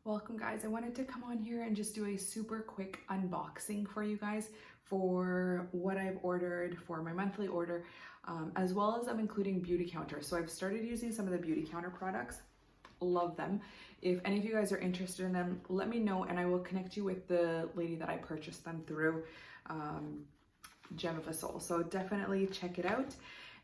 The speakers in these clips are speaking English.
Welcome guys, I wanted to come on here and just do a super quick unboxing for you guys for what I've ordered for my monthly order, as well as I'm including Beauty Counter. So I've started using some of the Beauty Counter products, love them. If any of you guys are interested in them, let me know and I will connect you with the lady that I purchased them through, Gem of a Soul. So definitely check it out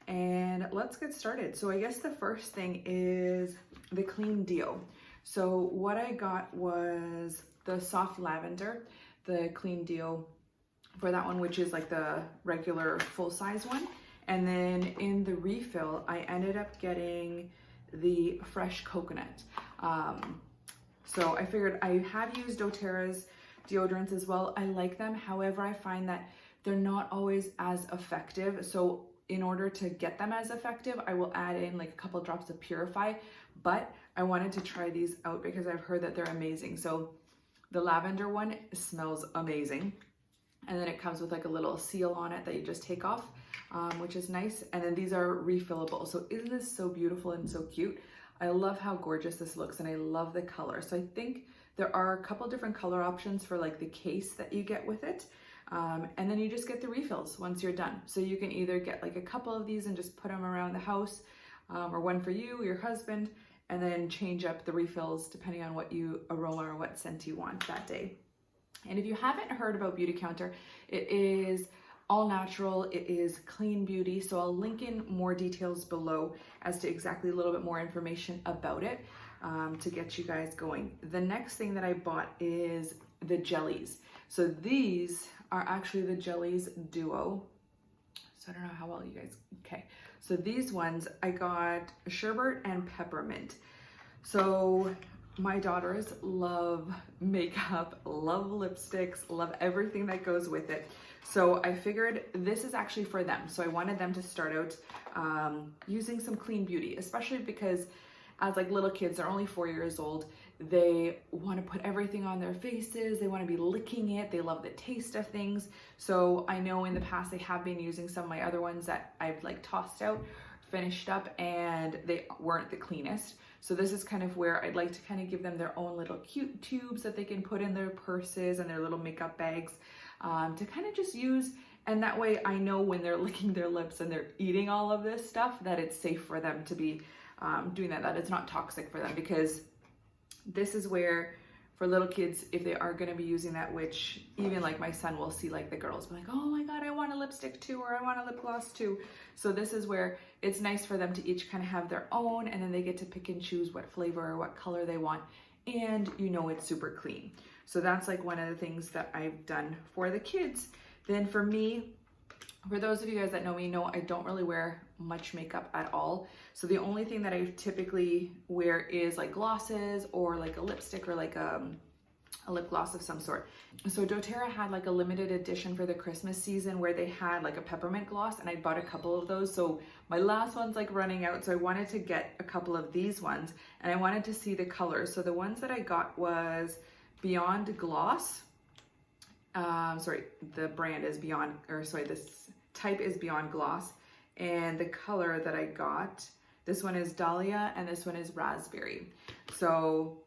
and let's get started. So I guess the first thing is the Clean Deo. So what I got was the soft lavender, the Clean Deo for that one, which is like the regular full-size one. And then in the refill, I ended up getting the fresh coconut. So I figured I have used doTERRA's deodorants as well. I like them. However, I find that they're not always as effective. So in order to get them as effective, I will add in like a couple drops of Purify, but I wanted to try these out because I've heard that they're amazing. So the lavender one smells amazing. And then it comes with like a little seal on it that you just take off, which is nice. And then these are refillable. So isn't this so beautiful and so cute? I love how gorgeous this looks and I love the color. So I think there are a couple different color options for like the case that you get with it. And then you just get the refills once you're done. So you can either get like a couple of these and just put them around the house, or one for you, your husband, and then change up the refills depending on what aroma or what scent you want that day. And if you haven't heard about Beauty Counter, it is all natural, it is clean beauty. So I'll link in more details below as to exactly a little bit more information about it, to get you guys going. The next thing that I bought is the jellies. So these are actually the Jellies Duo. So I don't know how well you guys, okay. So these ones, I got sherbet and peppermint. So my daughters love makeup, love lipsticks, love everything that goes with it. So I figured this is actually for them. So I wanted them to start out using some clean beauty, especially because as like little kids, they're only 4 years old. They want to put everything on their faces. They want to be licking it. They love the taste of things. So I know in the past they have been using some of my other ones that I've like tossed out, finished up, and they weren't the cleanest. So this is kind of where I'd like to kind of give them their own little cute tubes that they can put in their purses and their little makeup bags, to kind of just use. And that way I know when they're licking their lips and they're eating all of this stuff that it's safe for them to be doing that it's not toxic for them, because this is where for little kids, if they are going to be using that, which even like my son will see like the girls be like, oh my God, I want a lipstick too, or I want a lip gloss too. So this is where it's nice for them to each kind of have their own, and then they get to pick and choose what flavor or what color they want. And you know, it's super clean. So that's like one of the things that I've done for the kids. Then for me, for those of you guys that know me, know I don't really wear much makeup at all. So the only thing that I typically wear is like glosses or like a lipstick or like a lip gloss of some sort. So doTERRA had like a limited edition for the Christmas season where they had like a peppermint gloss, and I bought a couple of those. So my last one's like running out. So I wanted to get a couple of these ones and I wanted to see the colors. So the ones that I got was Beyond Gloss. The brand is this type is Beyond Gloss, and the color that I got, this one is Dahlia and this one is Raspberry. So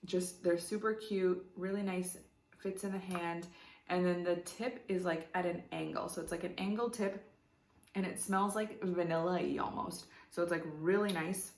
just, they're super cute, really nice, fits in the hand. And then the tip is like at an angle. So it's like an angle tip and it smells like vanilla-y almost. So it's like really nice.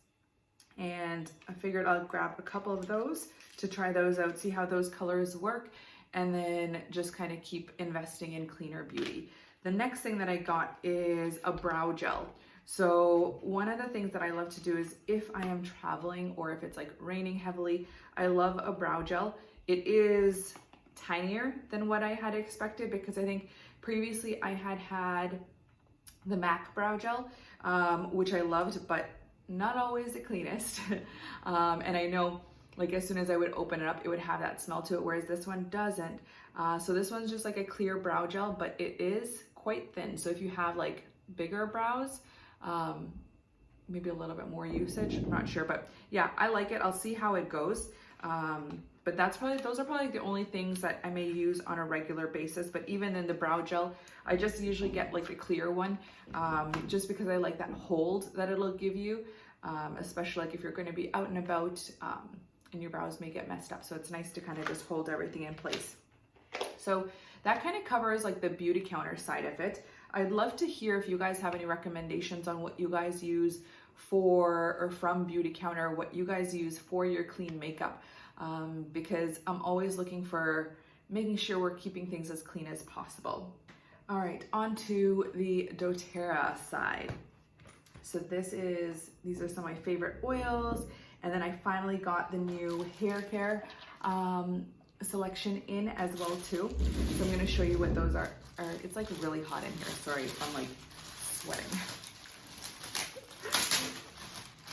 And I figured I'll grab a couple of those to try those out, see how those colors work, and then just kind of keep investing in cleaner beauty. The next thing that I got is a brow gel. So one of the things that I love to do is if I am traveling or if it's like raining heavily, I love a brow gel. It is tinier than what I had expected, because I think previously I had the MAC brow gel, which I loved, but not always the cleanest. And I know like as soon as I would open it up, it would have that smell to it, whereas this one doesn't. So this one's just like a clear brow gel, but it is quite thin. So if you have like bigger brows, maybe a little bit more usage, I'm not sure, but yeah, I like it. I'll see how it goes. But those are probably the only things that I may use on a regular basis. But even in the brow gel, I just usually get like the clear one, just because I like that hold that it'll give you, especially like if you're going to be out and about, and your brows may get messed up. So it's nice to kind of just hold everything in place. So that kind of covers like the beauty counter side of it. I'd love to hear if you guys have any recommendations on what you guys use for or from beauty counter, what you guys use for your clean makeup, because I'm always looking for making sure we're keeping things as clean as possible. All right, on to the doTERRA side. So these are some of my favorite oils. And then I finally got the new hair care selection in as well too. So I'm gonna show you what those are. It's like really hot in here. Sorry if I'm like sweating.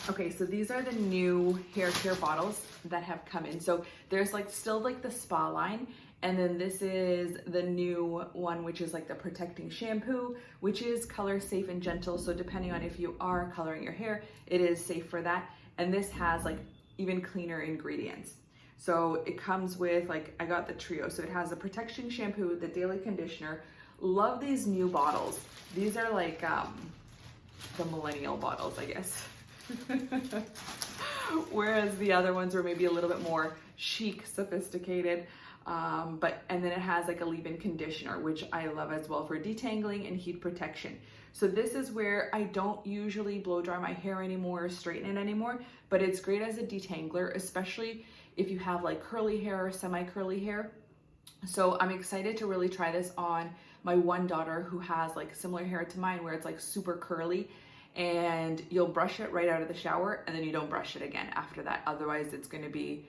Okay, so these are the new hair care bottles that have come in. So there's like still like the spa line, and then this is the new one, which is like the protecting shampoo, which is color safe and gentle. So depending on if you are coloring your hair, it is safe for that. And this has like even cleaner ingredients. So it comes with like, I got the trio. So it has the protection shampoo, the daily conditioner. Love these new bottles. These are like the millennial bottles, I guess. Whereas the other ones were maybe a little bit more chic, sophisticated. And then it has like a leave-in conditioner, which I love as well for detangling and heat protection. So this is where I don't usually blow dry my hair anymore or straighten it anymore, but it's great as a detangler, especially if you have like curly hair or semi-curly hair. So I'm excited to really try this on my one daughter who has like similar hair to mine, where it's like super curly, and you'll brush it right out of the shower and then you don't brush it again after that. Otherwise it's going to be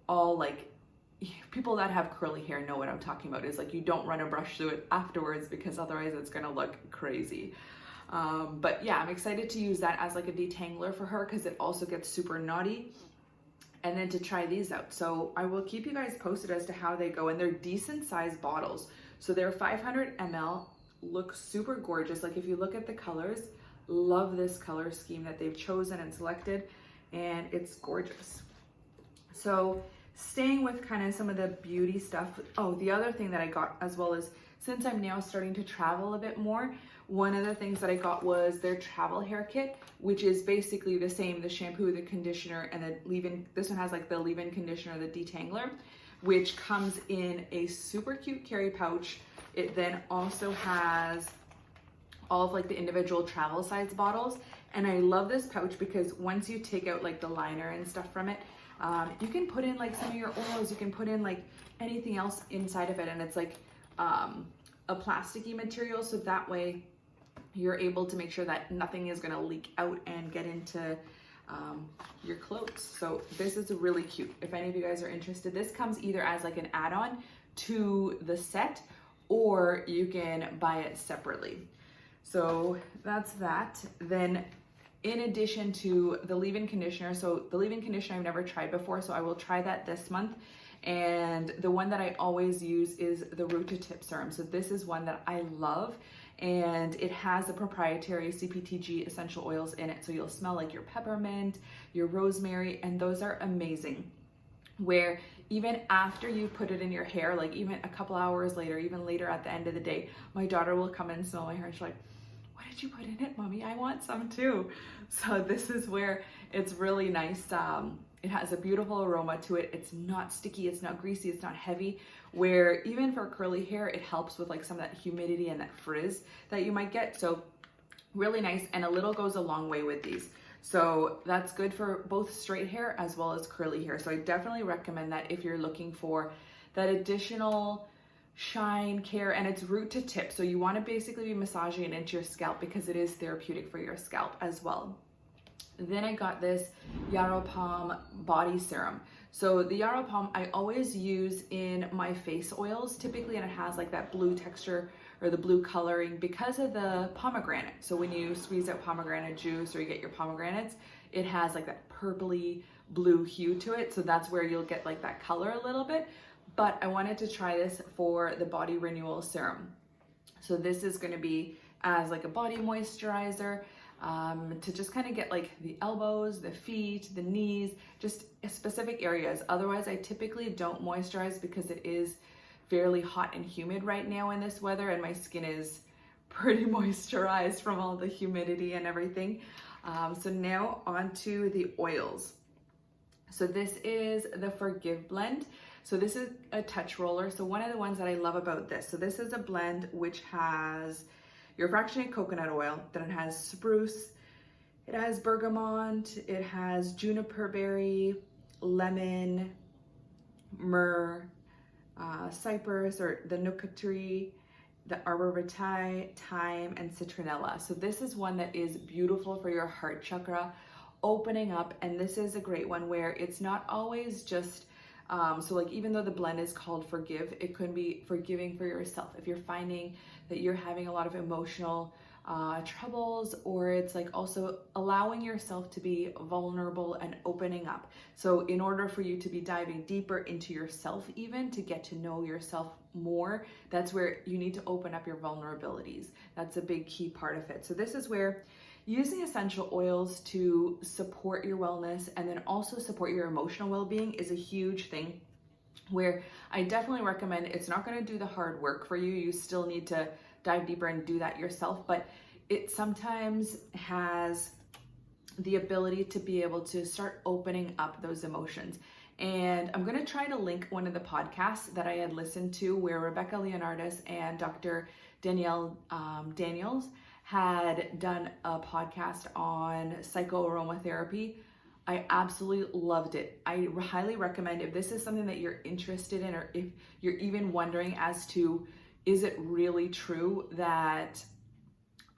all like, people that have curly hair know what I'm talking about. Is like you don't run a brush through it afterwards, because otherwise it's gonna look crazy. But yeah, I'm excited to use that as like a detangler for her, because it also gets super knotty. And then to try these out. So I will keep you guys posted as to how they go. And they're decent sized bottles. So they're 500 ml, look super gorgeous. Like if you look at the colors, love this color scheme that they've chosen and selected, and it's gorgeous. So staying with kind of some of the beauty stuff. Oh, the other thing that I got as well is, since I'm now starting to travel a bit more, one of the things that I got was their travel hair kit, which is basically the same, the shampoo, the conditioner, and the leave-in. This one has like the leave-in conditioner, the detangler, which comes in a super cute carry pouch. It then also has all of like the individual travel size bottles. And I love this pouch because once you take out like the liner and stuff from it, you can put in like some of your oils, you can put in like anything else inside of it, and it's like a plasticky material, so that way you're able to make sure that nothing is going to leak out and get into your clothes. So this is really cute. If any of you guys are interested, this comes either as like an add-on to the set, or you can buy it separately. So that's that. Then in addition to the leave-in conditioner, so the leave-in conditioner I've never tried before, so I will try that this month. And the one that I always use is the root to tip serum. So this is one that I love, and it has the proprietary CPTG essential oils in it. So you'll smell like your peppermint, your rosemary, and those are amazing. Where even after you put it in your hair, like even a couple hours later, even later at the end of the day, my daughter will come and smell my hair and she's like, "What did you put in it, mommy? I want some too." So this is where it's really nice. It has a beautiful aroma to it. It's not sticky, it's not greasy, it's not heavy, where even for curly hair, it helps with like some of that humidity and that frizz that you might get. So really nice, and a little goes a long way with these. So that's good for both straight hair as well as curly hair. So I definitely recommend that if you're looking for that additional shine, care, and it's root to tip. So you want to basically be massaging it into your scalp because it is therapeutic for your scalp as well. Then I got this Yarrow Palm body serum. So the Yarrow Palm I always use in my face oils typically, and it has like that blue texture or the blue coloring because of the pomegranate. So when you squeeze out pomegranate juice or you get your pomegranates, it has like that purpley blue hue to it. So that's where you'll get like that color a little bit. But I wanted to try this for the body renewal serum. So this is going to be as like a body moisturizer, to just kind of get like the elbows, the feet, the knees, just specific areas. Otherwise, I typically don't moisturize because it is fairly hot and humid right now in this weather, and my skin is pretty moisturized from all the humidity and everything. So now on to the oils. So this is the Forgive blend. So this is a touch roller. So one of the ones that I love about this, so this is a blend which has your fractionated coconut oil, then it has spruce, it has bergamot, it has juniper berry, lemon, myrrh, cypress or the nuka tree, the arbor vitae, thyme, and citronella. So this is one that is beautiful for your heart chakra, opening up. And this is a great one where it's not always just, so like even though the blend is called Forgive, it could be forgiving for yourself. If you're finding that you're having a lot of emotional troubles, or it's like also allowing yourself to be vulnerable and opening up. So in order for you to be diving deeper into yourself, even to get to know yourself more, that's where you need to open up your vulnerabilities. That's a big key part of it. So this is where using essential oils to support your wellness and then also support your emotional well-being is a huge thing, where I definitely recommend, it's not going to do the hard work for you. You still need to dive deeper and do that yourself, but it sometimes has the ability to be able to start opening up those emotions. And I'm going to try to link one of the podcasts that I had listened to where Rebecca Leonardis and Dr. Danielle Daniels had done a podcast on psychoaromatherapy. I absolutely loved it. I highly recommend, if this is something that you're interested in, or if you're even wondering as to, is it really true that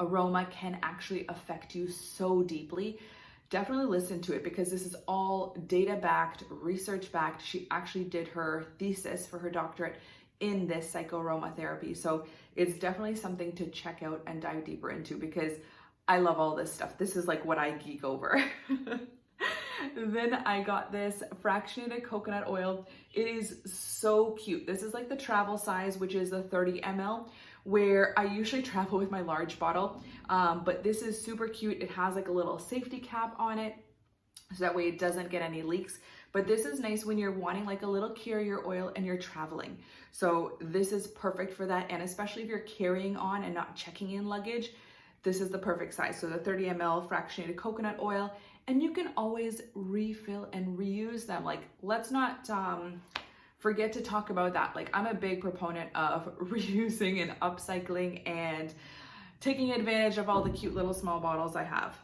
aroma can actually affect you so deeply, definitely listen to it, because this is all data-backed, research-backed. She actually did her thesis for her doctorate in this psychoaromatherapy. So it's definitely something to check out and dive deeper into, because I love all this stuff. This is like what I geek over. Then I got this fractionated coconut oil. It is so cute. This is like the travel size, which is the 30 ml, where I usually travel with my large bottle. But this is super cute. It has like a little safety cap on it, so that way it doesn't get any leaks. But this is nice when you're wanting like a little carrier oil and you're traveling. So this is perfect for that. And especially if you're carrying on and not checking in luggage, this is the perfect size. So the 30 ml fractionated coconut oil, and you can always refill and reuse them. Like, let's not forget to talk about that. Like, I'm a big proponent of reusing and upcycling and taking advantage of all the cute little small bottles I have.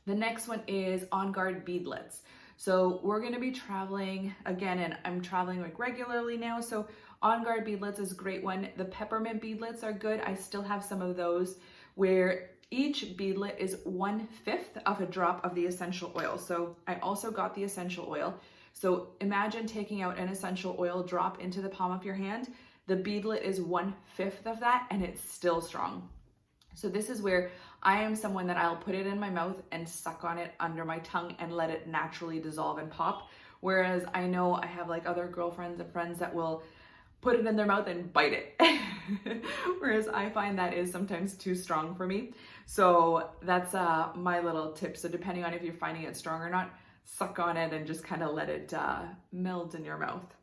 The next one is On Guard beadlets. So we're going to be traveling again, and I'm traveling like regularly now. So On Guard beadlets is a great one. The peppermint beadlets are good. I still have some of those, where each beadlet is 1/5 of a drop of the essential oil. So I also got the essential oil. So imagine taking out an essential oil drop into the palm of your hand. The beadlet is 1/5 of that, and it's still strong. So this is where I am someone that I'll put it in my mouth and suck on it under my tongue and let it naturally dissolve and pop. Whereas I know I have like other girlfriends and friends that will put it in their mouth and bite it. Whereas I find that is sometimes too strong for me. So that's my little tip. So depending on if you're finding it strong or not, suck on it and just kind of let it melt in your mouth.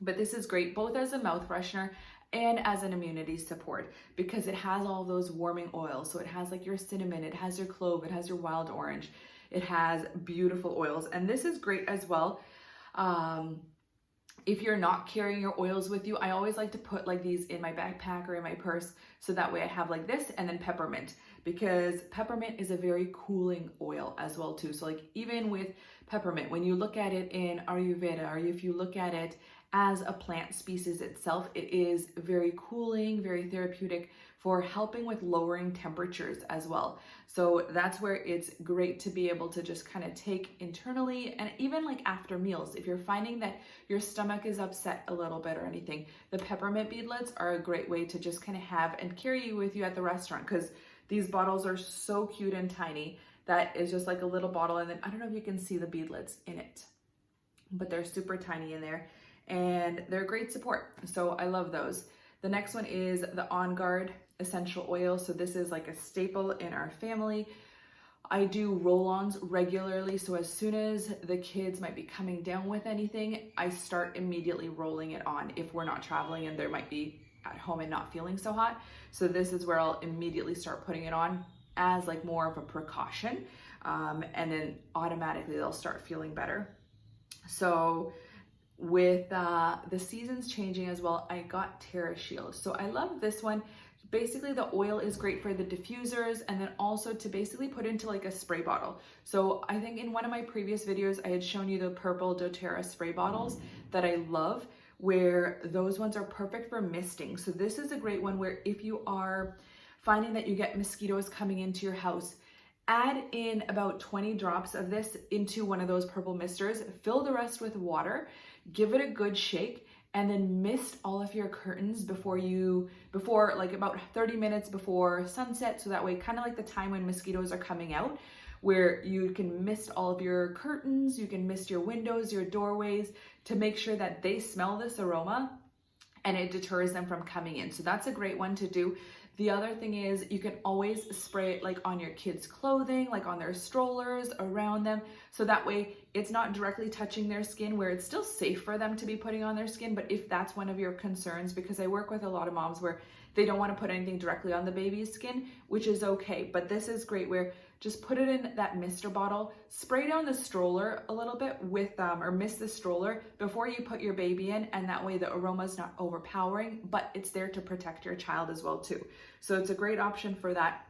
But this is great both as a mouth freshener and as an immunity support, because it has all those warming oils. So it has like your cinnamon, it has your clove, it has your wild orange, it has beautiful oils. And this is great as well. If you're not carrying your oils with you, I always like to put like these in my backpack or in my purse. So that way I have like this and then peppermint, because peppermint is a very cooling oil as well too. So like even with peppermint, when you look at it in Ayurveda, or if you look at it as a plant species itself, it is very cooling, very therapeutic for helping with lowering temperatures as well. So that's where it's great to be able to just kind of take internally, and even like after meals, if you're finding that your stomach is upset a little bit or anything, the peppermint beadlets are a great way to just kind of have and carry you with you at the restaurant, because these bottles are so cute and tiny. That is just like a little bottle, and then I don't know if you can see the beadlets in it, but they're super tiny in there, and they're great support. So I love those. The next one is the On Guard essential oil. So this is like a staple in our family. I do roll-ons regularly. So as soon as the kids might be coming down with anything, I start immediately rolling it on if we're not traveling and there might be at home and not feeling so hot. So this is where I'll immediately start putting it on. as like more of a precaution, and then automatically they'll start feeling better. So with the seasons changing as well, I got Terra Shield. So I love this one. Basically the oil is great for the diffusers, and then also to basically put into like a spray bottle. So I think in one of my previous videos, I had shown you the purple doTERRA spray bottles that I love, where those ones are perfect for misting. So this is a great one where if you are finding that you get mosquitoes coming into your house, add in about 20 drops of this into one of those purple misters, fill the rest with water, give it a good shake, and then mist all of your curtains before like about 30 minutes before sunset. So that way, kind of like the time when mosquitoes are coming out, where you can mist all of your curtains, you can mist your windows, your doorways, to make sure that they smell this aroma and it deters them from coming in. So that's a great one to do. The other thing is you can always spray it like on your kids' clothing, like on their strollers, around them. So that way it's not directly touching their skin, where it's still safe for them to be putting on their skin. But if that's one of your concerns, because I work with a lot of moms where they don't want to put anything directly on the baby's skin, which is okay. But this is great where just put it in that mister bottle, spray down the stroller a little bit with, or mist the stroller before you put your baby in. And that way the aroma is not overpowering, but it's there to protect your child as well too. So it's a great option for that.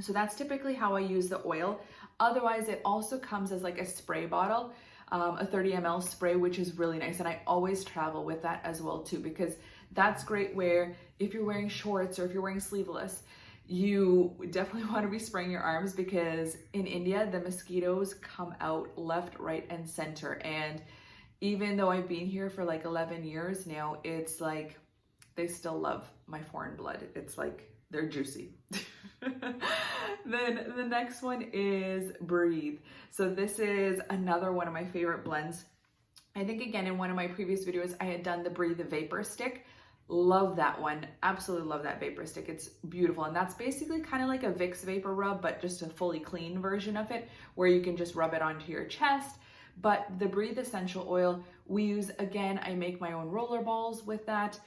So that's typically how I use the oil. Otherwise, it also comes as like a spray bottle, a 30 ml spray, which is really nice. And I always travel with that as well too, because that's great where if you're wearing shorts or if you're wearing sleeveless, you definitely want to be spraying your arms, because in India, the mosquitoes come out left, right, and center. And even though I've been here for like 11 years now, it's like they still love my foreign blood. It's like they're juicy. Then the next one is Breathe. So this is another one of my favorite blends. I think again, in one of my previous videos, I had done the Breathe Vapor Stick. Love that one. Absolutely love that vapor stick. It's beautiful. And that's basically kind of like a Vicks vapor rub, but just a fully clean version of it, where you can just rub it onto your chest. But the Breathe Essential Oil we use, again, I make my own roller balls with that.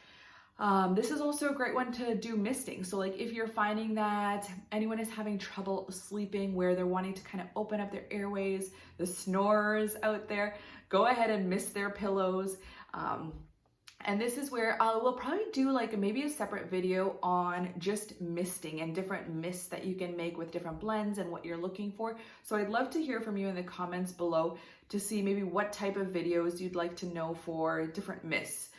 This is also a great one to do misting. So like if you're finding that anyone is having trouble sleeping, where they're wanting to kind of open up their airways, the snorers out there, go ahead and mist their pillows. And this is where we'll probably do like maybe a separate video on just misting and different mists that you can make with different blends and what you're looking for. So I'd love to hear from you in the comments below to see maybe what type of videos you'd like to know for different mists,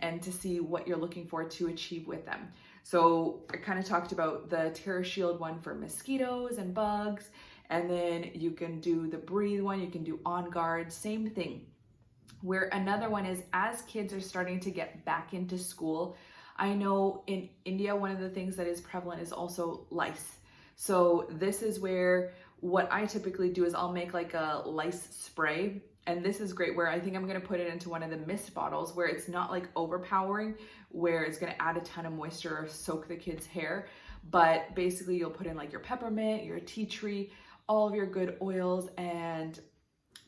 and to see what you're looking for to achieve with them. So I kind of talked about the Terra Shield one for mosquitoes and bugs, and then you can do the Breathe one, you can do On Guard, same thing. Where another one is, as kids are starting to get back into school, I know in India, one of the things that is prevalent is also lice. So this is where what I typically do is I'll make like a lice spray. And this is great, where I think I'm going to put it into one of the mist bottles, where it's not like overpowering, where it's going to add a ton of moisture or soak the kids' hair. But basically you'll put in like your peppermint, your tea tree, all of your good oils, and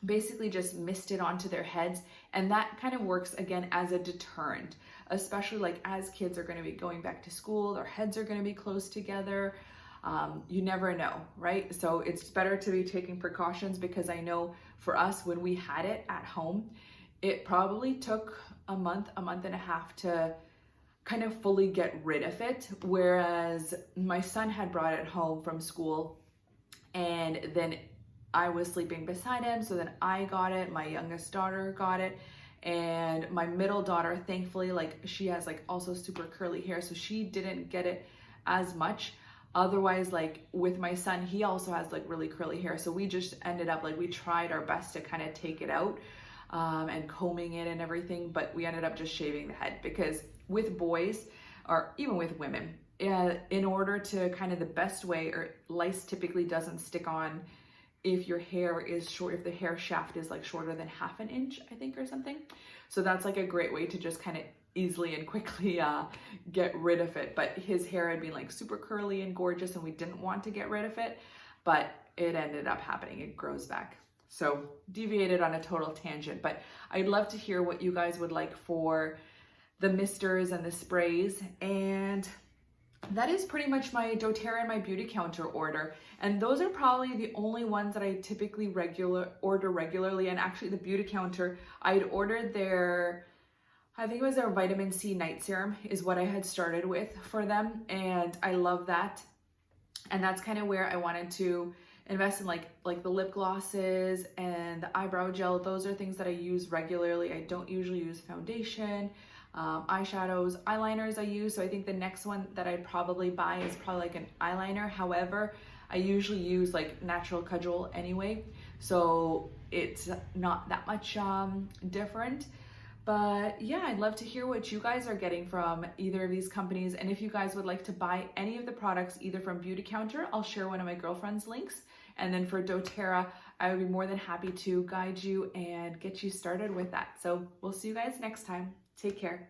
basically just mist it onto their heads. And that kind of works again as a deterrent, especially like as kids are going to be going back to school, their heads are going to be close together. You never know, right? So it's better to be taking precautions, because I know for us, when we had it at home, it probably took a month and a half to kind of fully get rid of it. Whereas my son had brought it home from school, and then I was sleeping beside him. So then I got it, my youngest daughter got it, and my middle daughter, thankfully, like she has like also super curly hair, so she didn't get it as much. Otherwise, like with my son, he also has like really curly hair. So we just ended up like, we tried our best to kind of take it out, and combing it and everything, but we ended up just shaving the head, because with boys, or even with women, in order to kind of the best way, or lice typically doesn't stick on if your hair is short, if the hair shaft is like shorter than ½ an inch, I think, or something. So that's like a great way to just kind of easily and quickly get rid of it. But his hair had been like super curly and gorgeous, and we didn't want to get rid of it, but it ended up happening. It grows back. So deviated on a total tangent, but I'd love to hear what you guys would like for the misters and the sprays. And that is pretty much my doTERRA and my Beauty Counter order. And those are probably the only ones that I typically order regularly. And actually the Beauty Counter, I'd ordered their, I think it was their vitamin C night serum is what I had started with for them. And I love that. And that's kind of where I wanted to invest in like the lip glosses and the eyebrow gel. Those are things that I use regularly. I don't usually use foundation. Eyeshadows, eyeliners I use. So I think the next one that I'd probably buy is probably like an eyeliner. However, I usually use like natural cudgel anyway. So it's not that much different. But yeah, I'd love to hear what you guys are getting from either of these companies. And if you guys would like to buy any of the products, either from Beauty Counter, I'll share one of my girlfriend's links. And then for doTERRA, I would be more than happy to guide you and get you started with that. So we'll see you guys next time. Take care.